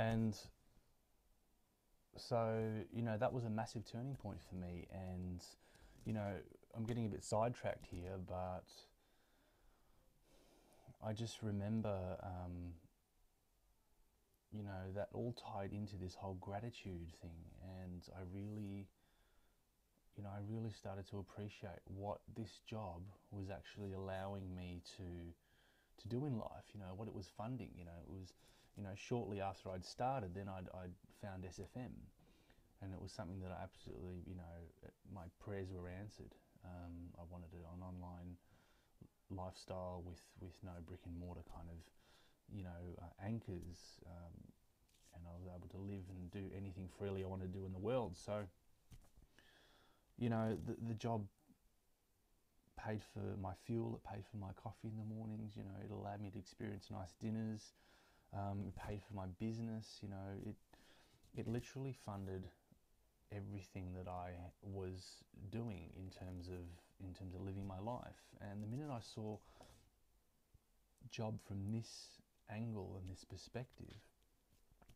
And so, that was a massive turning point for me. And, I'm getting a bit sidetracked here, but I just remember, that all tied into this whole gratitude thing. And I really started to appreciate what this job was actually allowing me to do in life, what it was funding. It was, shortly after I'd started, then I'd found SFM, and it was something that I absolutely, my prayers were answered. I wanted an online lifestyle with no brick and mortar kind of, anchors, and I was able to live and do anything freely I wanted to do in the world. So, the job paid for my fuel, it paid for my coffee in the mornings, it allowed me to experience nice dinners, it paid for my business, it literally funded everything that I was doing in terms of living my life. And the minute I saw job from this angle and this perspective,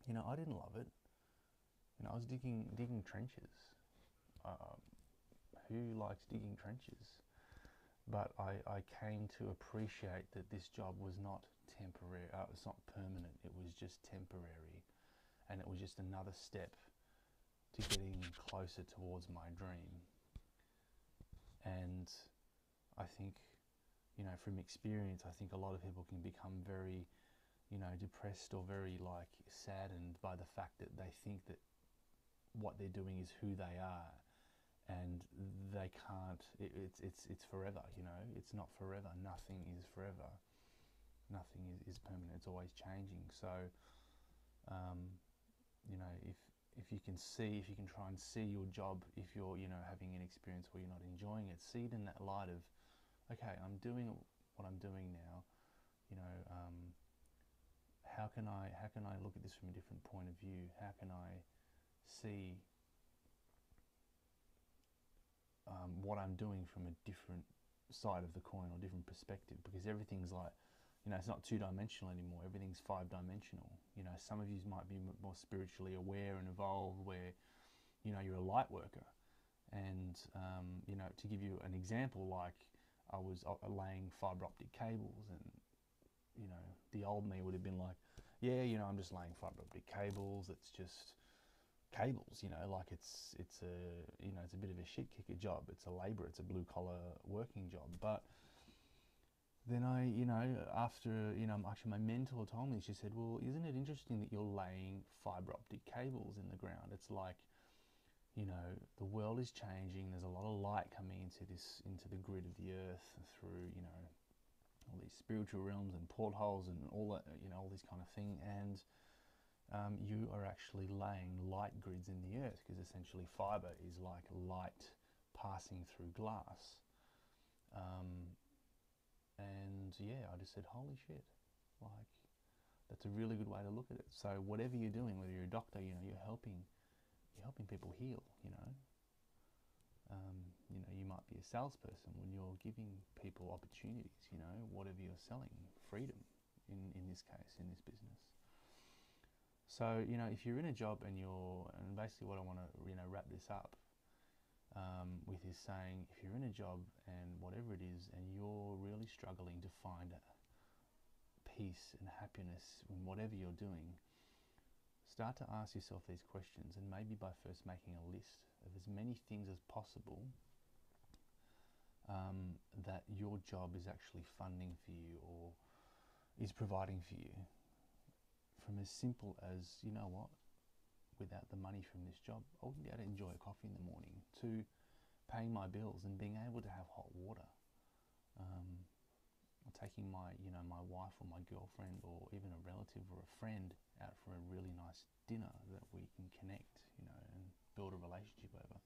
I didn't love it. I was digging trenches. Who likes digging trenches? But I came to appreciate that this job was not temporary. It's not permanent. It was just temporary, and it was just another step to getting closer towards my dream. And I think, from experience, I think a lot of people can become very, depressed or very saddened by the fact that they think that what they're doing is who they are, and they can't. It's forever. It's not forever. Nothing is forever. Nothing is permanent. It's always changing. So, if you can try and see your job, if you're having an experience where you're not enjoying it, see it in that light of, okay, I'm doing what I'm doing now. How can I look at this from a different point of view? How can I see what I'm doing from a different side of the coin or different perspective? Because everything's like, it's not two-dimensional anymore. Everything's five-dimensional. Some of you might be more spiritually aware and evolved, where you're a light worker. And to give you an example, like I was laying fiber optic cables, and the old me would have been like, yeah, I'm just laying fiber optic cables. It's just cables, like it's a bit of a shit kicker job. It's a labour. It's a blue collar working job. But then after, actually my mentor told me, she said, well, isn't it interesting that you're laying fiber optic cables in the ground? It's like, the world is changing. There's a lot of light coming into the grid of the earth through, all these spiritual realms and portholes and all that, all this kind of thing. And you are actually laying light grids in the earth, because essentially fiber is like light passing through glass. And yeah, I just said, holy shit, like, that's a really good way to look at it. So whatever you're doing, whether you're a doctor, you're helping people heal. You might be a salesperson when you're giving people opportunities. Whatever you're selling, freedom in this case, in this business. So if you're in a job and basically what I want to wrap this up with is saying, if you're in a job and whatever it is, and you're really struggling to find peace and happiness in whatever you're doing, start to ask yourself these questions, and maybe by first making a list of as many things as possible that your job is actually funding for you or is providing for you. From as simple as, without the money from this job, I wouldn't be able to enjoy a coffee in the morning, to paying my bills and being able to have hot water, or taking my wife or my girlfriend or even a relative or a friend out for a really nice dinner that we can connect, and build a relationship over.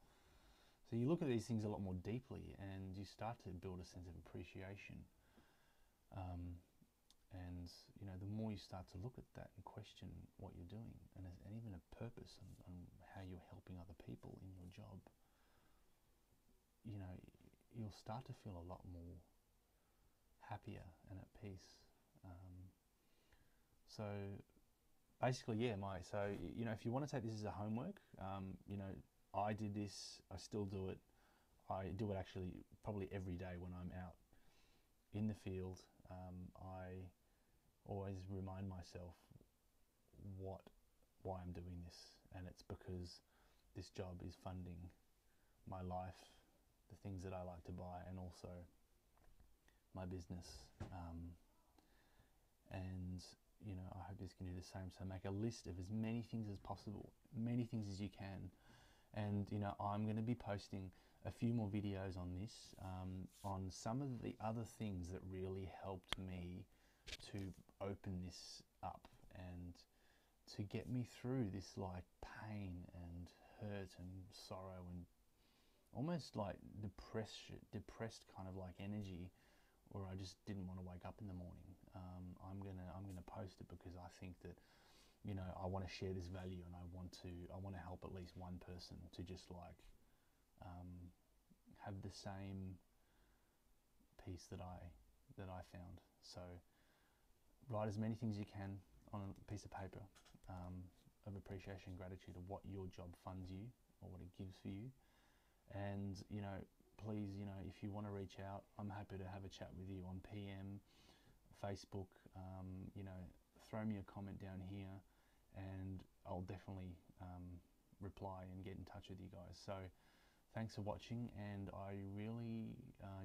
So you look at these things a lot more deeply, and you start to build a sense of appreciation. And the more you start to look at that and question what you're doing, and even a purpose and how you're helping other people in your job, you'll start to feel a lot more happier and at peace. So basically, yeah, Mike. So, you know, if you want to take this as a homework, you know, I did this, I still do it. I do it actually probably every day when I'm out in the field. I always remind myself what why I'm doing this, and it's because this job is funding my life, the things that I like to buy, and also my business. And you know, I hope this can do the same. So make a list of as many things as possible, many things as you can. And you know, I'm going to be posting a few more videos on this, on some of the other things that really helped me to open this up and to get me through this like pain and hurt and sorrow and almost like depressed kind of like energy, where I just didn't want to wake up in the morning. I'm gonna post it because I think that, you know, I want to share this value, and I want to help at least one person to just like have the same peace that I found. So write as many things you can on a piece of paper, of appreciation, gratitude of what your job funds you or what it gives for you. And you know, please, you know, if you want to reach out, I'm happy to have a chat with you on PM, Facebook. You know, throw me a comment down here, and I'll definitely reply and get in touch with you guys. So thanks for watching, and I really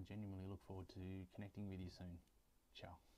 genuinely look forward to connecting with you soon. Ciao.